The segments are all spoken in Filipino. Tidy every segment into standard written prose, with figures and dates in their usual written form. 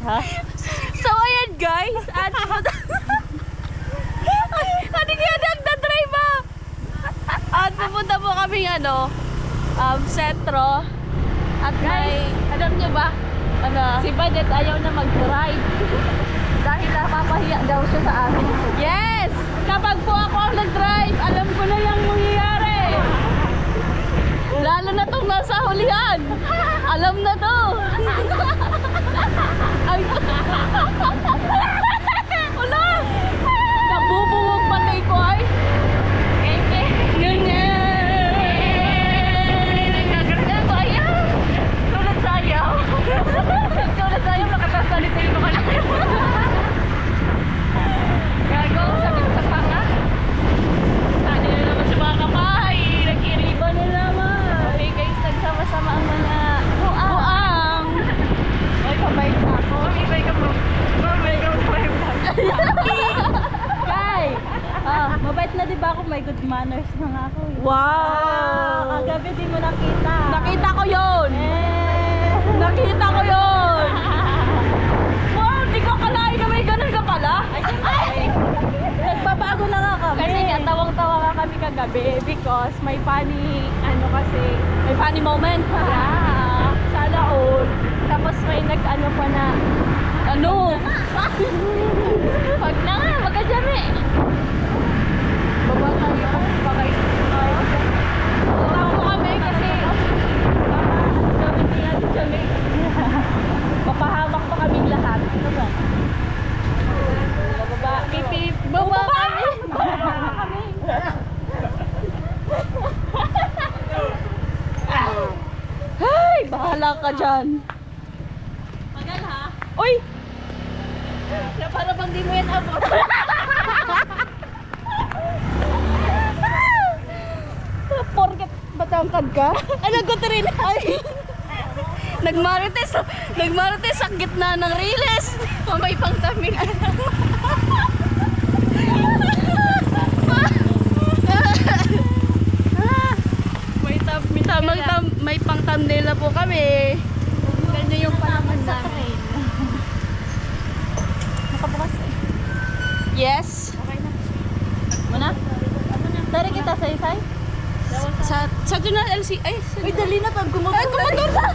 Ha? So ayan guys, at hindi kaya nagdadrive ba? At pupunta po kami sentro. At may, Alam nyo ba? Si Badet ayaw na mag-drive. Dahil napapahiya daw siya sa akin. yes! Kapag po ako ang nag-drive, alam ko na yung mangyayari. Lalo na itong nasa hulihan. Alam na to. Ay, wala! Nabubungog patay ko ay. Sulat sa'yo, nakatas na litin ko ka lang. Gago, sakit sa panga. Ano na naman sa mga kamay? Nag-iriba na naman. Okay guys, nagsama-sama ang mga Buang! Ay, pabait na ako. Ibay ka mo. Mabay ka mo. Kay! Mabait na di ba ako? May good manners na nga ako eh. Wow! Kagabi di mo nakita. Nakita ko yun! Nakita ko yun! Wow! Di ko akalain na may ganun ka pala! Ay! Nagbabago na nga kami. Kasi nga, tawang-tawa nga kami kagabi because may funny, kasi, May funny moment. yeah, sana all. Tapos may nag-ano pa na, Ano? wag na nga, magka-jami. Baba tayo, pakaisip tayo. Baba po kami kasi Papahamak pa kaming lahat. Ano ba? Bababa. Pipip. Baba kami. Baba kami. Hey! Bahala ka dyan! Magal ha? Uy! Para bang di mo yan abot. Porket batangkad ka? Ano ko rin? Ay! Nagmarites sa gitna ng riles! Mamay pang tamig. May pang thumbnail na po kami. Ganyan yung panaman namin. Nakabukas eh. Yes. Okay na. Muna? Tari kita sa isay? Sa Junal LC. Ay, Uy, dali na pag kumotor. Ay, kumotor na!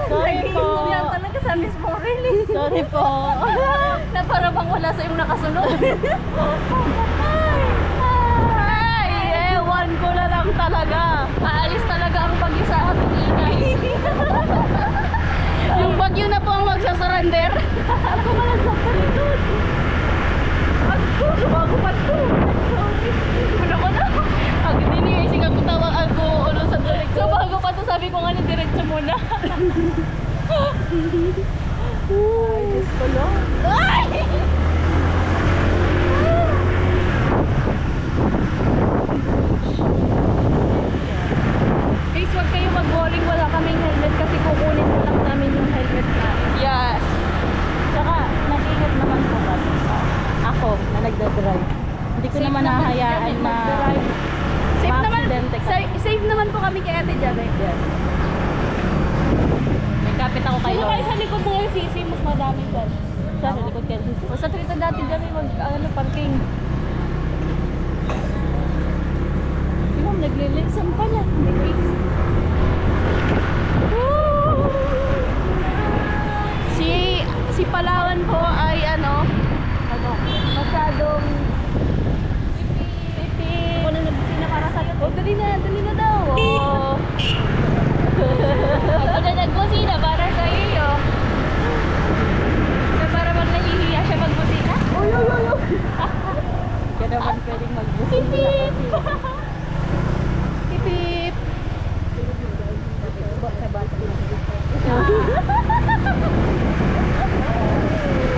Sorry po. Yan talaga sa mismong release. Sorry po. Na para bang wala sa iyong nakasunod. Ay, ewan ko na lang talaga. Aalis talaga ang pag-isa at ingay. Yung bagyo na po ang magsasurrender. Ako man ang sapalikod. Ako, sumagupat ko. Wala ko na. Ang dinigay siya kung tawag ako sa tulig. So bago pa to sabi ko nga na diretso muna. Ay, Diyos ko lang. Ay! Guys, wag kayo mag-bowling. Wala kaming helmet kasi kukunin mo lang namin yung helmet namin. Yes. Tsaka, nag-ingat naman po ba? Ako, na nagdadrive. Hindi ko naman nahayaan na ma-accidente ka. Safe naman po kami kay Ate Jabe. May kapit ako kay Kung kayo Lord. sa likod mo yung sisi, mas madami dyan. Sa likod kayo. O sa trito dati dyan may parking. Si Ma'am naglilisan pa niya. Si Palawan po ay Masyadong pipi. Ako na nagbusina para sa'yo. O, dali na daw. O. Ako na nagbusina para sa'yo. So, para bang nahihiya siya magbusina? Uy. Kaya naman pwedeng mag-booking Pipip. sila Pipip.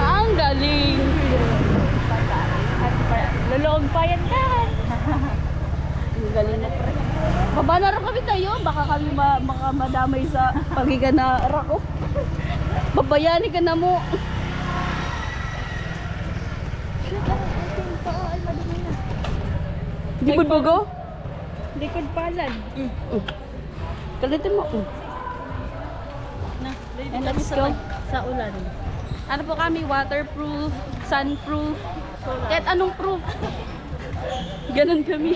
ang galing. Lulog pa yan kan. Ang galing na pre. Baba na rin kami tayo. Baka kami baka madamay sa pagigan na rako. Babayani ka na mo. Di budbugo? Likod palad. Kalitin mo. And let's go. Sa ulan. Ano po kami? Waterproof, sunproof, kahit anong proof. Ganun kami.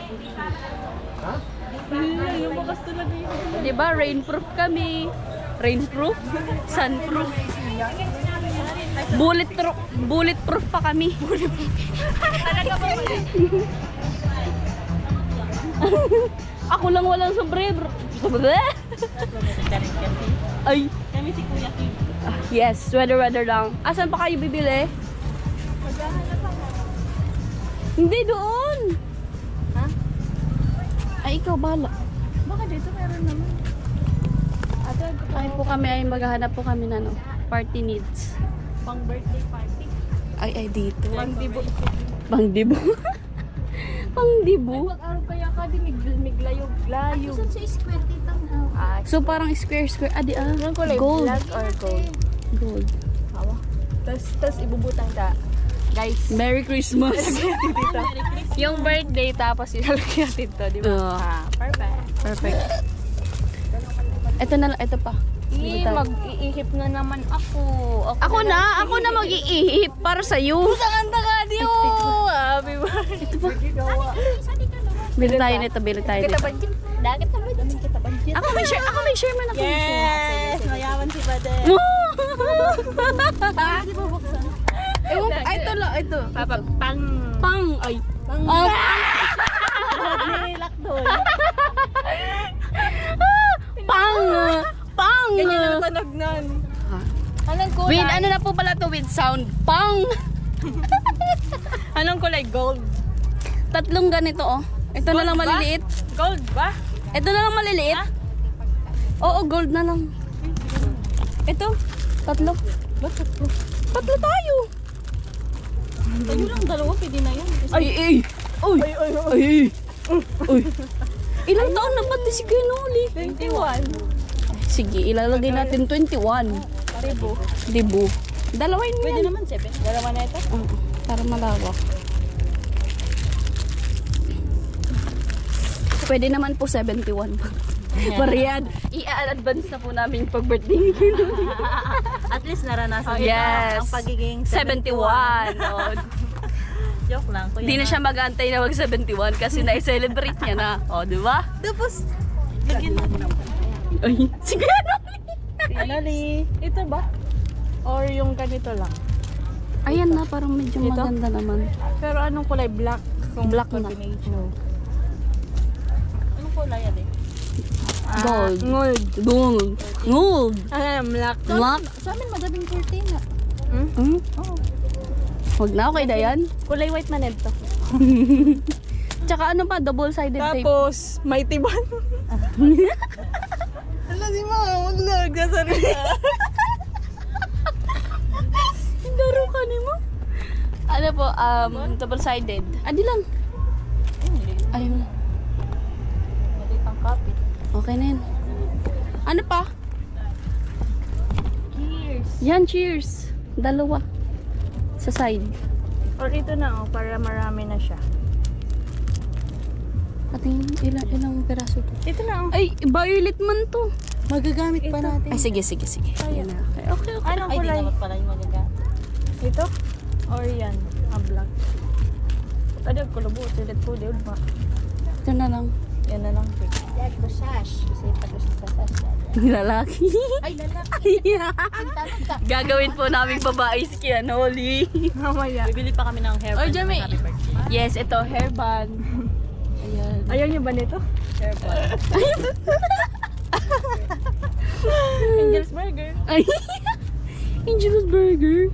Yung bakas talaga yun. Diba? Rainproof kami. Rainproof, sunproof. Bulletproof pa kami. Ako lang walang sombrero. Ay. Kami si Kuya Kim. Yes, weather lang. Asan pa kayo bibili? Hindi doon. Ha? Ay, ikaw bala. Baka dito meron naman. Ay po kami ay maghahanap po kami na party needs. Pang birthday party. Ay dito. Pang dibo. Pangdibo. Pangdibo. Pag-araw kaya ka di miglayog-layog. Saan sa square dito? So parang square. Adi gold. Black or gold? Gold. Hawa. Tapos ibubutang ka. Guys. Merry Christmas. Dito. Yung birthday tapos ilalagyan dito, di ba? Perfect. Perfect. Ito na lang, ito pa. Mag-iihip na naman ako. Ako na mag-iihip para sa iyo. Kanta ka di oh. Happy birthday. Ito pa. Bili tayo nito. Kita budget. Dakit na budget. Kita budget. Ako may share man ako. Yes! Mayaman si Bade. Di ba buksan? Ito lang, ito. Papa, pang. Ay. Pang. Nilak doon. Pang. Ganyan ang tunog nun. Anong kulay? With ano na po pala to with sound. Pang. Anong kulay? Gold. Tatlong ganito oh. Ito na lang Gold ba? maliliit. Gold ba? Ito na lang maliliit. Oo, gold na lang. Ito. Tatlo. Ba't tatlo? Tatlo tayo. Tayo lang dalawa, pwede na yan. Ay. Uy. Ilang taon na ba si Kinoli? 21. Sige, ilalagay natin 21. Dibu. Dalawain mo Pwede yan. naman 7. Dalawa na ito. Para malawak. Pwede naman po 71. Marian, i-advance na po namin yung pag-birthday ni Kinoli. At least naranasan Yes. ang pagiging 71. Oh. Joke lang. Hindi na siya mag-aantay na mag-71 kasi na-celebrate niya na. O, di ba? Tapos, lagyan natin ang Ay, sige na. Finally. Ito ba? Or yung ganito lang? Ayan na, parang medyo Ito? maganda naman. Pero anong kulay? Black? Kung Black na. combination. Anong kulay yan eh? Gold. Gold. Gold. Black. Black. Sa amin madaming kurtina. Hmm? Oo. Huwag na, okay na yan. Kulay white man ito. Tsaka ano pa, double-sided tape. Tapos, may tiban. Alam si Mama, maglag na sa rin. Laro ka ni mo. Ano po, double-sided. Adi lang. Ayun na. Maliit ang kapit. Okay na yan. Ano pa? Cheers. Yan, cheers. Dalawa. Sa side. Or ito na oh, para marami na siya. Ating ilang peraso to? Ito na oh. Ay, violet man to. Magagamit pa natin. Ay, sige. Yan na. Okay. Anong kulay? Ay, di pala yung magagamit. Ito? Or yan? Ang black. Tadi ang kulubo. Tilit po. Diyon ba? Ito na lang. Yan na lang. Yan ko sash. Kasi pag sa sash. Lalaki. Ay, lalaki. Gagawin po namin babae si Kinoli. Mamaya. Bibili pa kami ng hairband. Oy, Jamie. Yes, ito, hairband. Ayan. Ayaw niyo ba nito? Hairband. Angel's Burger. Ay. Angel's Burger.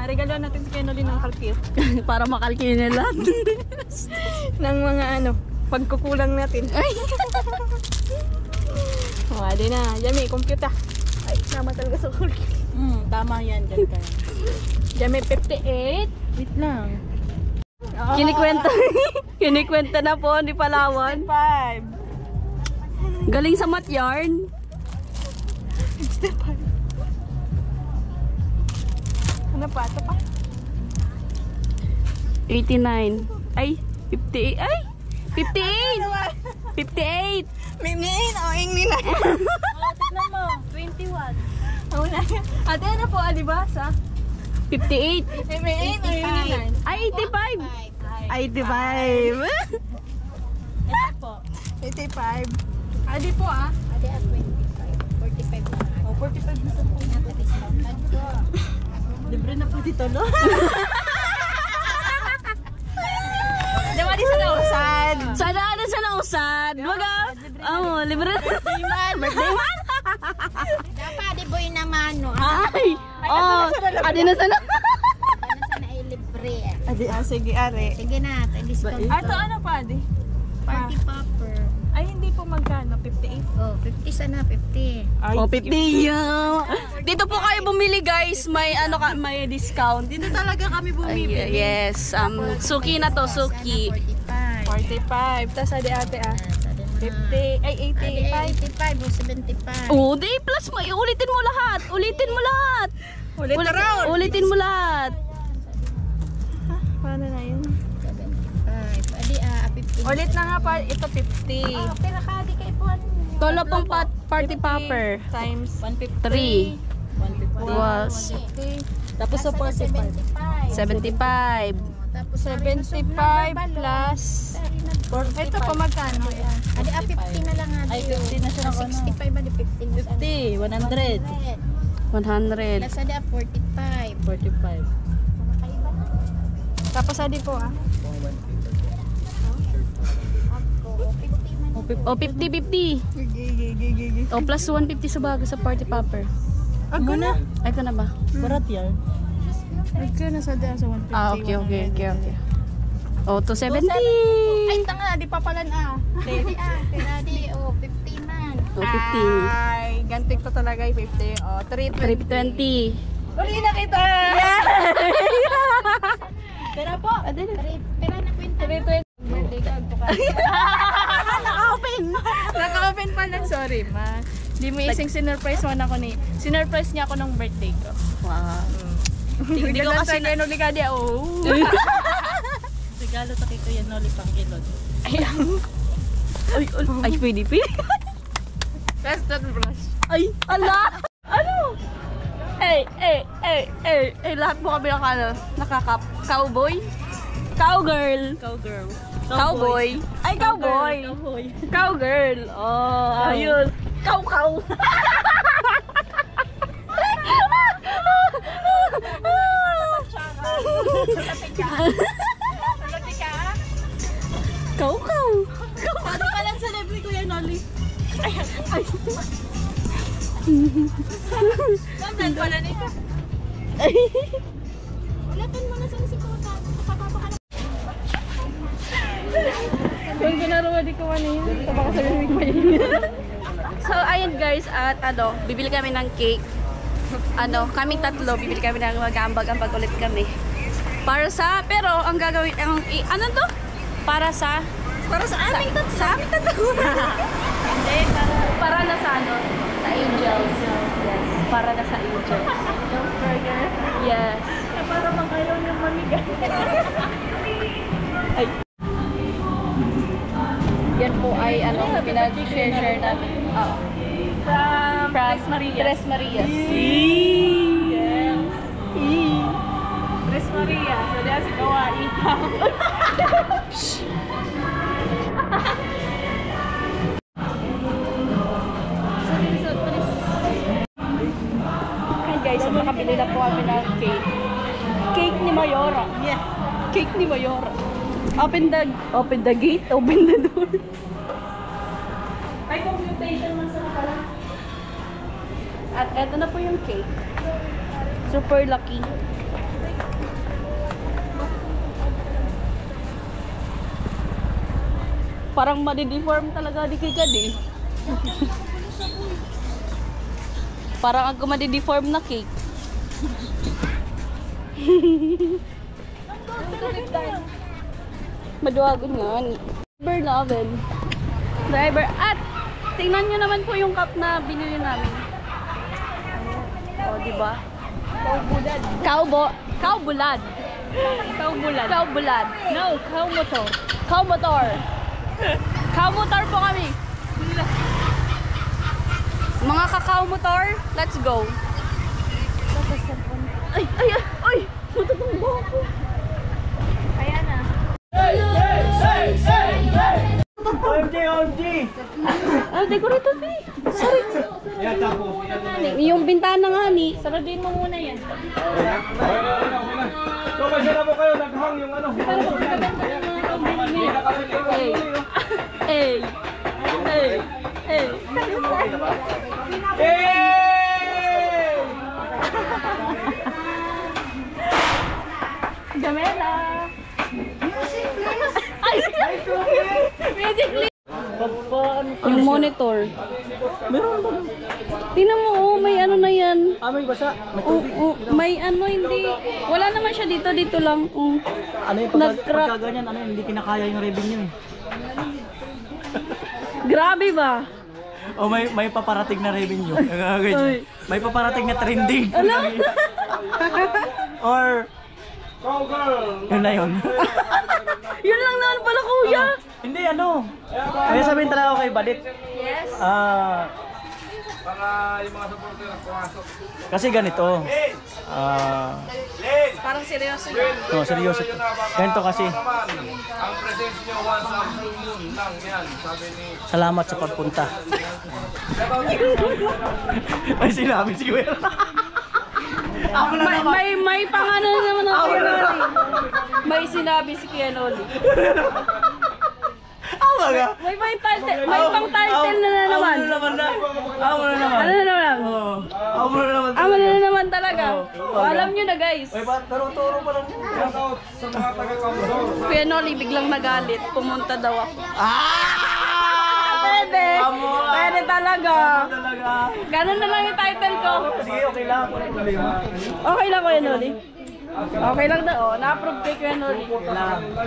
Regaloan natin si Kenoli ng kalkil. Para makalkin na lahat. Ng mga pagkukulang natin. Ay. Di na. Yami, computer. Ay, sama talaga sa kalkil. Tama yan. Dyan ka. Yami, 58. Wait lang. Kinikwenta na po ni Palawan. 5. Galing sa mat yarn. 65. Ano pa? Ito pa? 89. Ay, 58. Ay, 58. 58. May naing nila. Tignan mo, 21. Ate, ano po, alibasa? 58. May naing. Ay, 85. 85. Ito po. 85. Adi po Ate at 25. 45 na. Oh, 45 na sa po. Libre na po dito, no? Diba di sa nausan? Sana ano sa nausad? Waga. Libre. Birthday man. Dapat, di boy naman, no? Ay. Adi na sana. Ano sana ay libre? Adi, sige, are. Sige na, discount. Ato, ano pa, adi? Party popper. Ay, hindi po magkano, 58. Oh, 50 sana, 50. Ay, 50. Dito po kayo bumili guys. May may discount. dito talaga kami bumibili. Yes. Suki na to, Suki. 45. 45. Tapos ate, 50. Ay, 85. 85 o 75. Oh, di plus mo. Ulitin mo lahat. Ulitin mo lahat. Ulitin mo lahat. Paano na yun? 75. Adi, 50. Ulit na nga pa, ito 50. Oh, pero kadi kay Puan. Tolo pang party popper. Times 3. 150. Was 50. Tapos sa 45. 75. Tapos 75 plus. Ito pa magkano? Adi, 50 na lang adi. Ay, 50 na siya ng 65 adi, 50 na sana. 100. 100. Plus adi, 45. 45. Tapos adi po O 50-50. O plus 150 sa bago sa party popper. Ako na. Ay ka na ba? Barat yan. Ako na sa 150. Okay. O 270. Ay, tanga, di pa pala na. Adi, pero adi, 50 man. O 50. Ay, gantik to talaga yung 50. O, 320. 320. Uli na kita! Pero po. Pero na kwenta. 320. Birthday card po ka. Naka-open pa lang. Sorry, ma. Di mo isang sinurprise mo na ako ni. Sinurprise niya ako ng birthday ko. Wow. Hindi ko kasi na inulikadi. Oh. Regalo sa kito yan, Noli pang kilod. Ay, pwede. Best that brush. Ay, ala! Ano? Lahat mo kami nakakap. Cowboy? Cowgirl. Cowboy. Ay, cowboy. Cowgirl. Oh, ayun. Cow. Cow. Ano pa lang celebrity ko yan, Noli? Ay. Mamlan pala nito. Ulatan mo na sa sikota. Kapapapa ka na. Kung ginaroon di ko ano yun. Baka sabihin ko yun. So, ayun guys, at bibili kami ng cake. Kaming tatlo, bibili kami ng mag-ambag-ambag ulit kami. Pero ang gagawin, ano to? Para sa aming tatlo. Sa aming tatlo. Hindi, para na sa sa angels. Yes, para na sa angels. Jones Burger. Yes. Para makayaw niyang mamigay. Ay. Yan po ay pinag-share namin. From Tres Marias. Tres Marias. Yes. Tres Marias. So, diyan si Kawaii. Hi guys, so makabili na po kami ng cake. Cake ni Mayora. Yeah. Cake ni Mayora. Open the gate, open the door. May computation man sa pala. At eto na po yung cake. Super lucky. Parang madideform talaga di kay Gadi. Parang ako madideform na cake. Maduwagon nga. Driver na oven. Driver. At tingnan nyo naman po yung cup na binili namin. O, diba? Cowbulad. Cowbulad. Kaubulad. Cowbulad. No, cow motor. Cow motor. Kakao motor po kami. Mga kakao motor, let's go. Ay, ay, ay, ay! Matutumbo ako. Ayan na. OMG, OMG! Ah, decorated eh. Sorry. Yan, tapos. Yung bintana nga ni. Saradin mo muna yan. So, masya po kayo, naghang yung ano. Hey. Hey. Hey. Hey! Jamela. Musically. Yung monitor. Meron ba? Tingnan mo, oh, may ano na yan. May basa. May ano, hindi. Wala naman siya dito, dito lang. Ano yung Nag-crack. pagka ganyan, ano hindi kinakaya yung revenue eh. Grabe ba? O may paparating na revenue. Ay. May paparating na trending. Ano? Or yun na yun. Yun lang naman pala, kuya. Hindi ano. Kaya sabihin talaga kay Badit. Yes. Kasi ganito. Parang seryoso yun. No, seryoso. Ganito kasi. Ang presence nyo once a blue moon lang yan, sabi ni... Salamat sa pagpunta. Ay sinabi si Kuya. May pangano naman ako Kuya Noli. May sinabi si Kuya Noli. May pang title na naman. Amo na naman na. Amo na naman. Ano na naman? Oo. Amo na naman. Amo na naman talaga. Alam nyo na guys. Ay, turo pa lang yun. Shoutout sa mga taga-Kamdor. Kuya Noli biglang nagalit. Pumunta daw ako. Pwede. Pwede talaga. Talaga. Ganun na lang yung title ko. Sige, okay lang. Okay lang Kuya Noli. Okay lang daw. Na-approve kay Kuya Noli.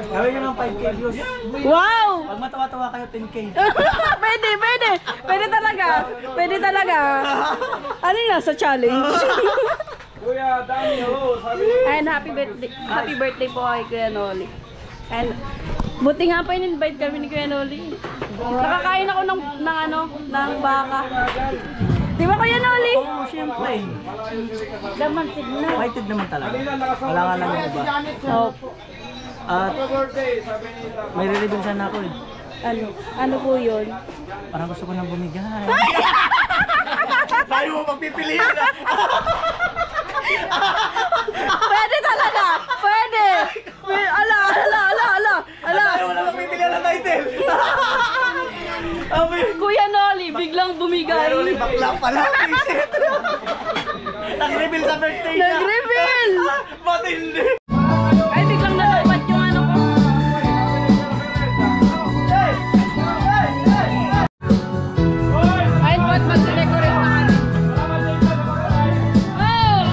Gawin nyo ng 5K views. Wow! Pag matawa-tawa kayo, 10K. Pwede, pwede. Pwede talaga. Pwede talaga. Ano yun sa challenge? Kuya Dani, hello, sabi ni... And happy birthday po kay Kuya Noli. And buti nga pa in-invite kami ni Kuya Noli. Nakakain ako ng baka. Di ba Kuya Noli? Oo, siyempre. Daman signal. Excited naman talaga. Wala nga lang yung iba. Oh, At birthday, sabi ni... may re-reveal sana ako eh. ano po yun? Parang gusto ko nang bumigay. Tayo mo magpipiliin na. Pwede talaga! Pwede! Ala! Tayo mo na magpipiliin na title. Kuya Noli, biglang bumigay. Bakla pala. Nag-reveal sa birthday niya. Nag-reveal! Matindi. Ay, biglang nalapat yung ano ko. Ay, ba't mag-decorate na kami? Oh!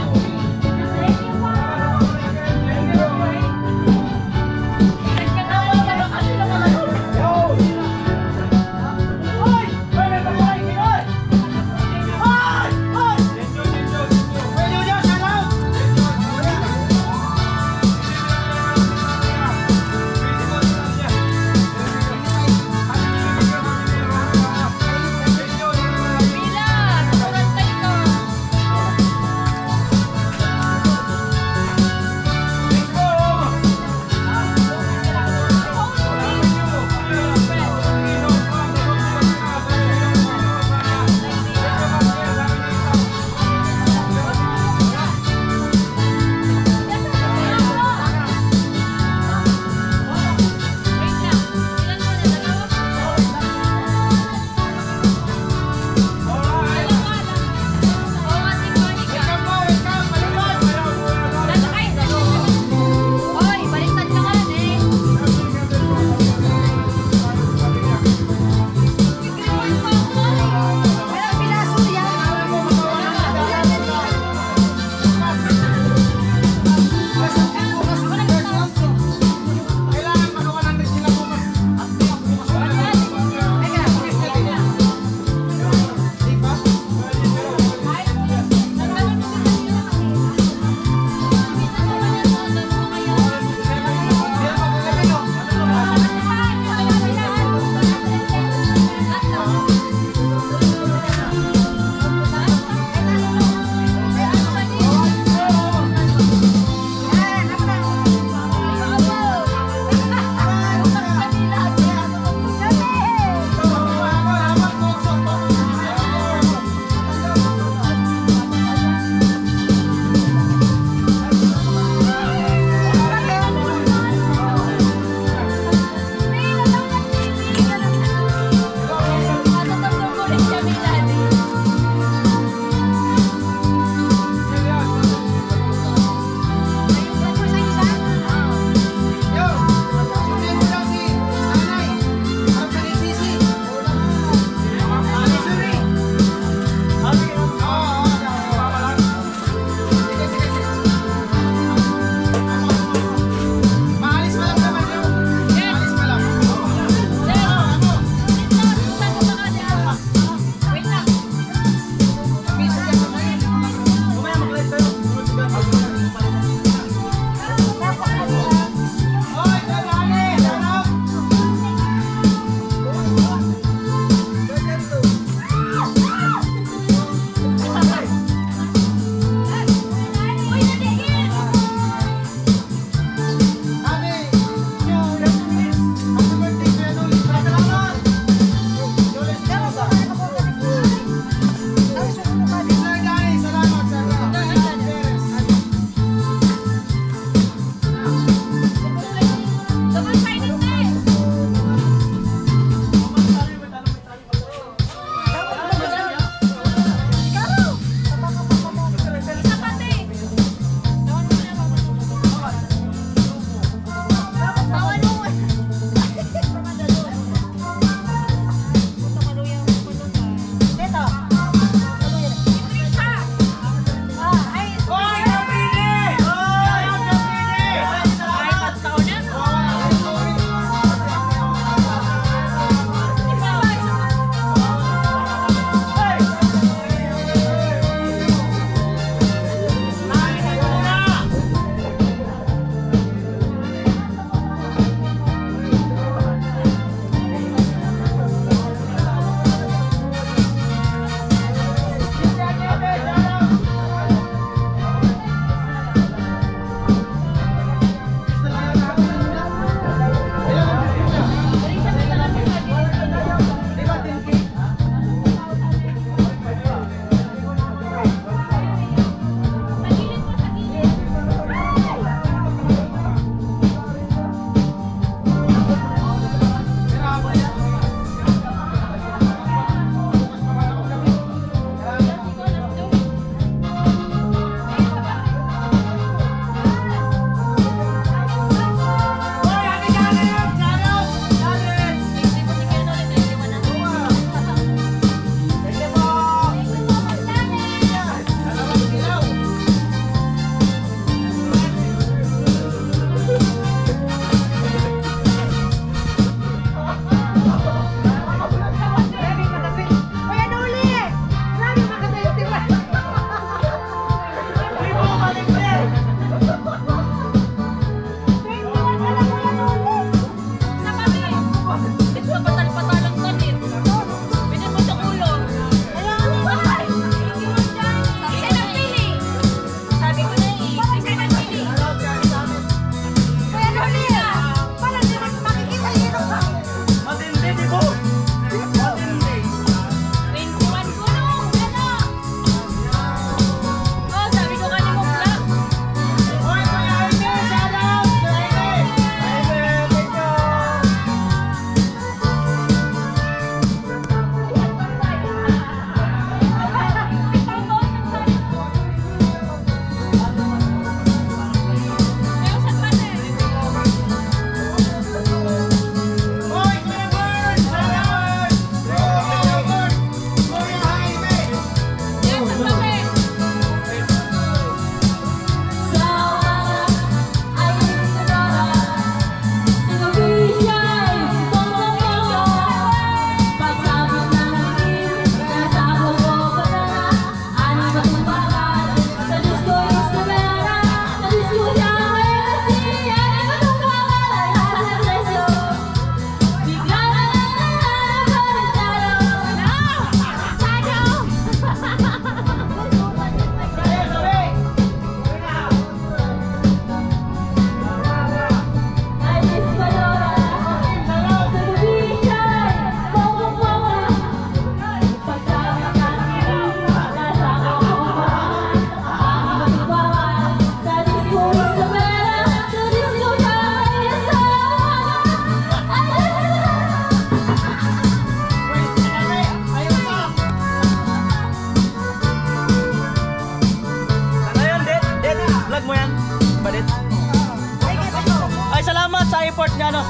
Barit. Ay, salamat sa effort niya, no?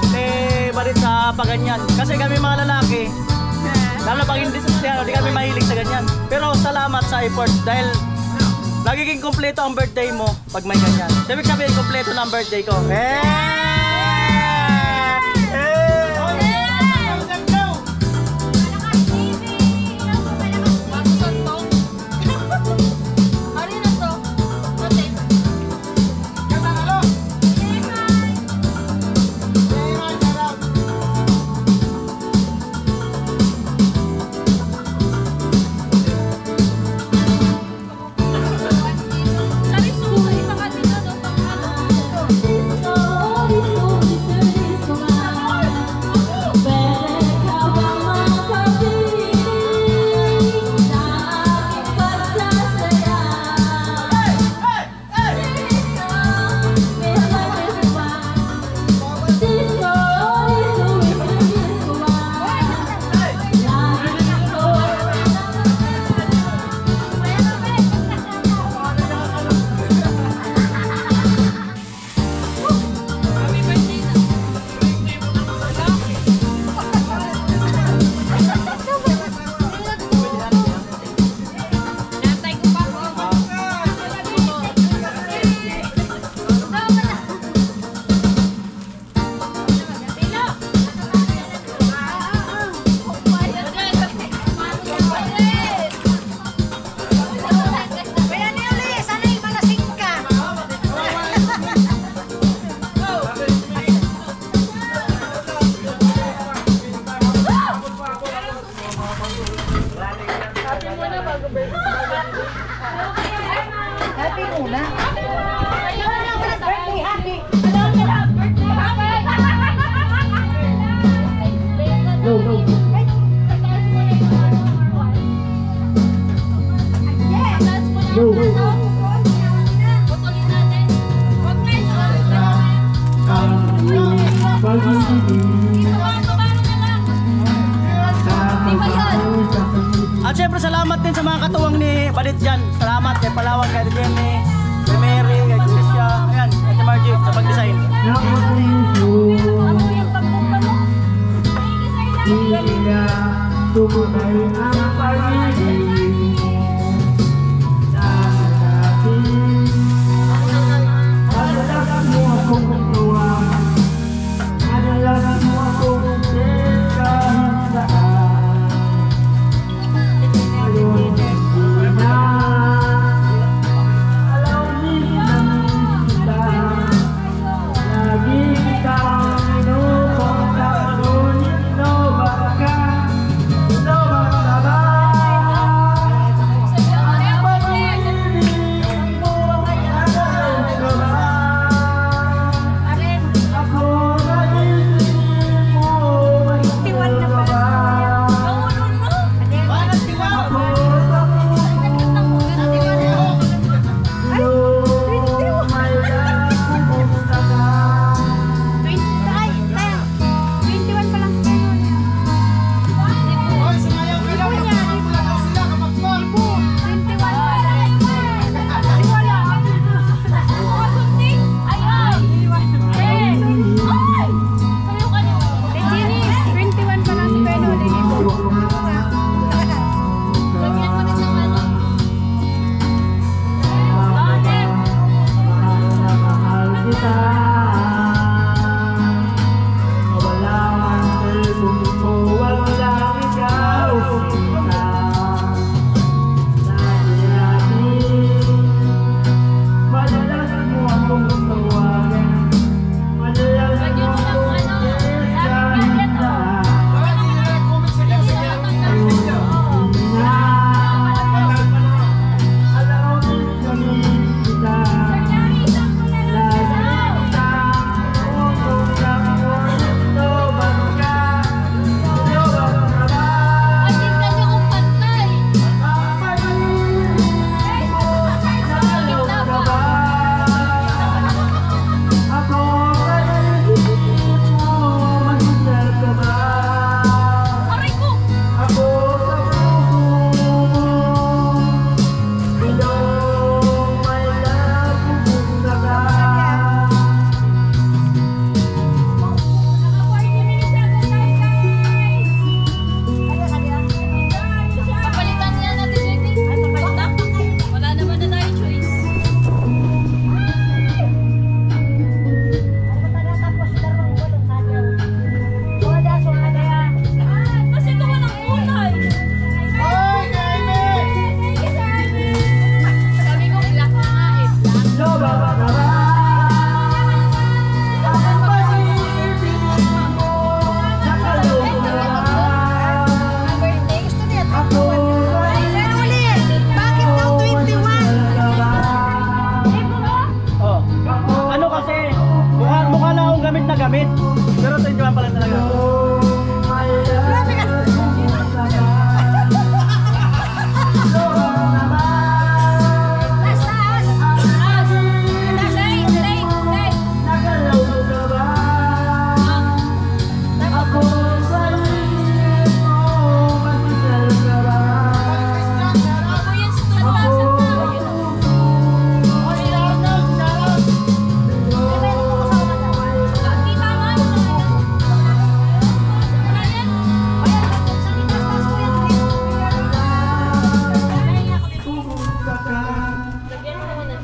Barit sa paganyan. Kasi kami mga lalaki, lalo pag hindi kami mahilig sa ganyan. Pero salamat sa effort dahil nagiging kompleto ang birthday mo pag may ganyan. Sabi sabihin, kompleto na ang birthday ko. Happy muna. Birthday, happy. Go, go, go. Go, go, go. At syempre salamat din sa mga katuwang ni Balit dyan. Salamat kay Palawan, kay Jenny, kay Mary, kay Tricia, ayan, kay Margie sa pag-design.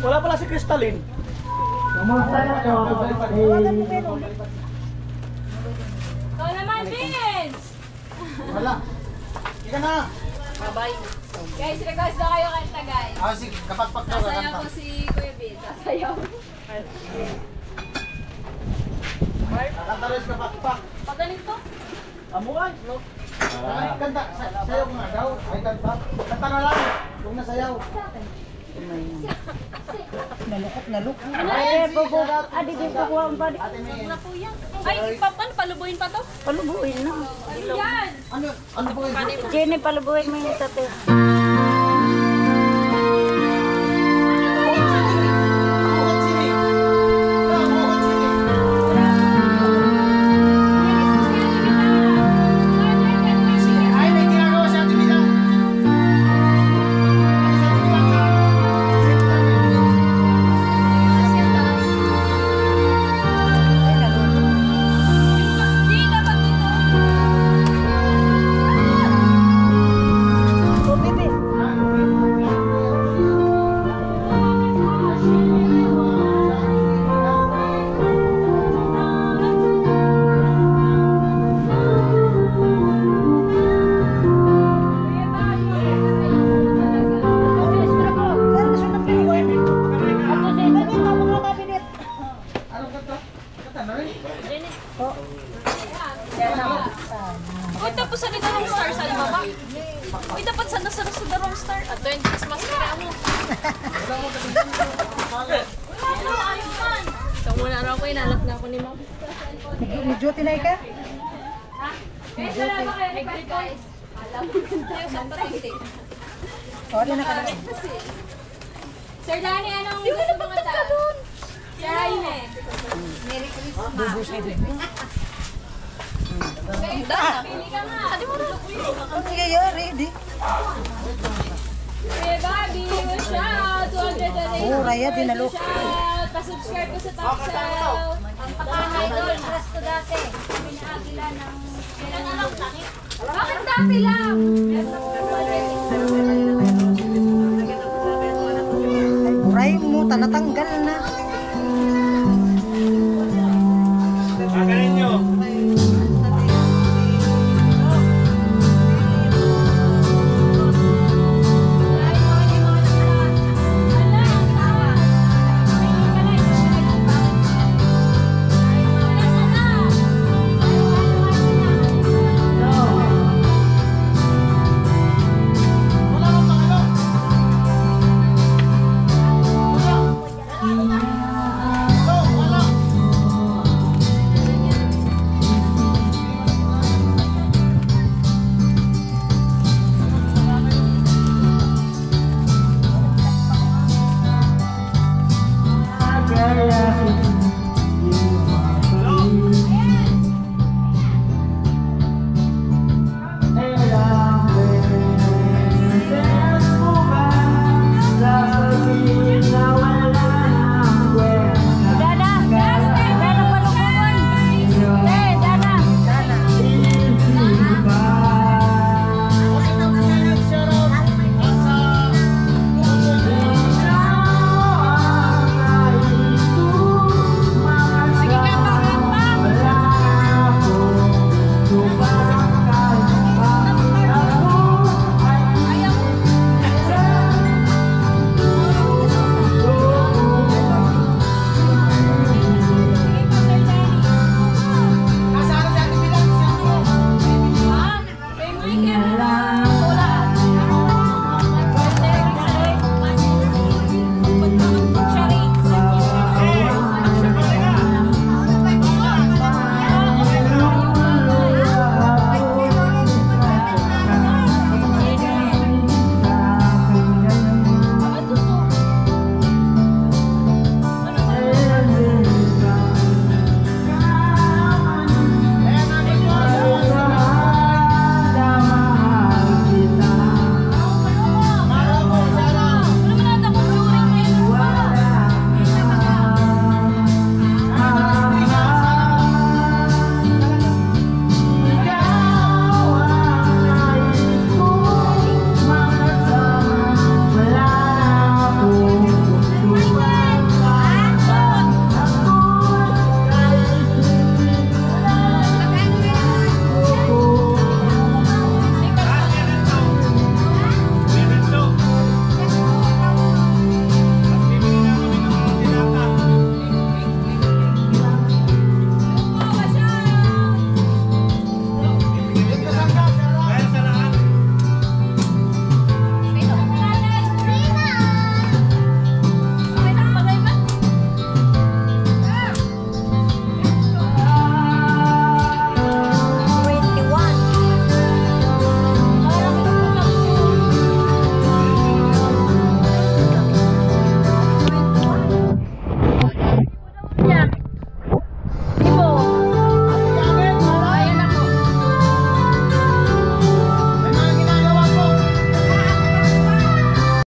Wala pala si Crystalline. Ikaw naman, Vince! Wala. Ika na. Guys, request na kayo kanta, guys. Sige, kapagpag ka Sasayaw ko si Kuya Vince. Sasayaw. Kakanta rin kapagpag. Pag ganito? Amuan. Ay, kanta. Sayaw ko nga daw. Ay, kanta. Kanta na lang. Kung nasayaw. Ay, bubo. Adi din ko kuha ang body. Ate May. Ay, paano palubuhin pa to? Palubuhin na. Ano yan? Ano po yun? Jenny, palubuhin mo yung tate. Bukat sini. Bukat sini. Ay, may ginagawa si Ate Mila. Di, dapat dito. Anong kanta? Kanta na rin. Uy, tapos sa dito ng star sa baba. Uy, dapat sana sa darong star. At 20 mas kaya mo. Wala, ayun man. So, muna raw ko, inalak na ako ni Ma'am. Duty na ika? Guys, wala ba kayo request, guys? Alam mo, tayo sa traffic. Wala na ka na. Sir Danny, anong gusto mo nga doon? Sir Jaime. Ganda. Pili ka nga. Adi mo na. Sige, yun, ready. Hey, Bobby, wish out. 200 Oh, Raya, dinalo. Shout. Pa-subscribe ko sa Top Shelf. Ang pakanay doon. Resto dati. Pinaagila ng... Kailan na lang langit? Bakit dati lang? Buray mo, tanatanggal na. Pagaling nyo. Kaya